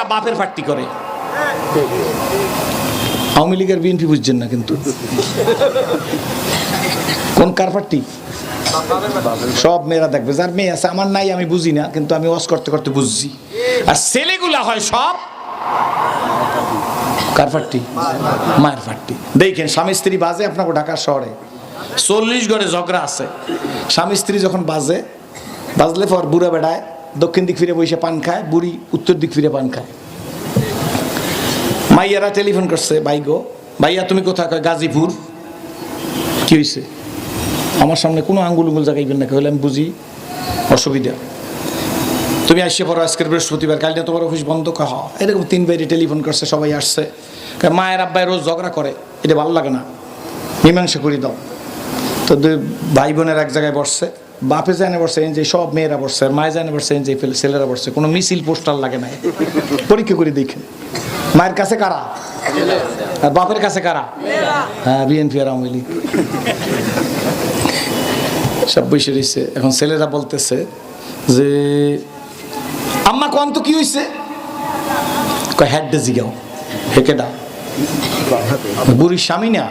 একটা বাপের ফাট্টি করে। আওয়ামী লীগের বিএনপি বুঝছেন না কিন্তু কোন কার ফাট্টি? সব মেয়েরা দেখবে, যার মেয়ে আছে, আমার নাই আমি বুঝি না, কিন্তু আমি ওয়াজ করতে করতে বুঝছি। আর ছেলেগুলা হয় সব কার ফাট্টি? মায়ের ফাট্টি। দেখেন স্বামী স্ত্রী বাজে আপনাকে ঢাকার শহরে 40 ঘরে ঝগড়া আছে। স্বামী স্ত্রী যখন বাজলে পর বুড়া বেড়ায় দক্ষিণ দিক ফিরে বসে পান খায়, বুড়ি উত্তর দিক ফিরে পান খায়। মাইয়ারা টেলিফোন করছে, ভাই গো ভাইয়া তুমি কোথায়? কয় গাজীপুর। কি হয়েছে? আমার সামনে কোনো আঙ্গুল জাগাইবেন না। হলে আমি বুঝি অসুবিধা। তুমি আসছে পড়ো, আজকের বৃহস্পতিবার, কাল না তোমার অফিস বন্ধ। কহ এরকম 3 বাইরে টেলিফোন করছে, সবাই আসছে। মায়ের আব্বাই রোজ ঝগড়া করে, এটা ভালো লাগে না, মীমাংসা করে দাও। তো ভাই বোনের এক জায়গায় বসছে, বাপে জানে বসছে যে সব মেয়েরা বসছে, আর মায়ে জানে বসছে যে ছেলেরা বসছে, কোনো মিছিল পোস্টার লাগে না। পরীক্ষা করে দেখেন মায়ের কাছে কারা আর বাপের কাছে কারা? হ্যাঁ, বিএনপি আর আওয়ামী লীগ সব বসে রয়েছে। এখন ছেলেরা বলতেছে যে আম্মা কোন তো কি হয়েছে? হেড জিগাও হেকেডা বুড়ির স্বামী না,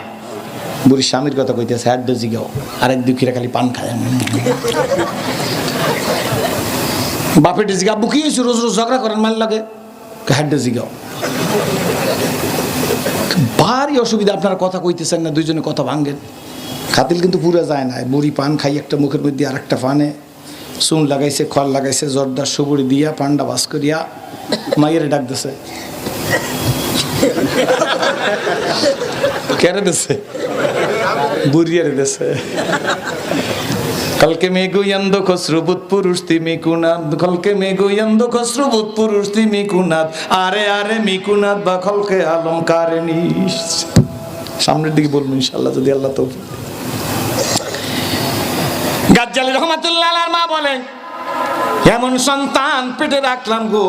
বুড়ির স্বামীর কথা কইতেছে। হেড জিগাও, আরেক দুঃখীরা খালি পান খায়। বাপের জিগা আব্বু কি হয়েছে? রোজ রোজ ঝগড়া করেন, মাল লাগে। হেড জিগাও। ভারী অসুবিধা, আপনারা কথা কইতেছেন না, দুইজনে কথা ভাঙ্গেন। খাতিল কিন্তু পুরা যায় না। বুড়ি পান খাই একটা মুখের মধ্যে, আর একটা পানে চুন লাগাইছে, খড় লাগাইছে, জর্দার সুবুড়ি দিয়া পান্ডা বাস করিয়া মাইয়ের ডাক দিছে। কেড়ে দিছে, বুড়িয়ারে দিছে। কলকে মে গুয়ন্দ খসরুবুত পুরুষ তিমি কুনাদ, কলকে মে গুয়ন্দ খসরুবুত পুরুষ তিমি কুনাদ, আরে আরে মিকুনাদ বা খলকে আলম কারেনিস। সামনের দিকে বলবো ইনশাআল্লাহ যদি আল্লাহ তৌফিক। গাজ্জালী রহমাতুল্লাহ আলাইহির মা বলেন, এমন সন্তান পেটে রাখলাম গো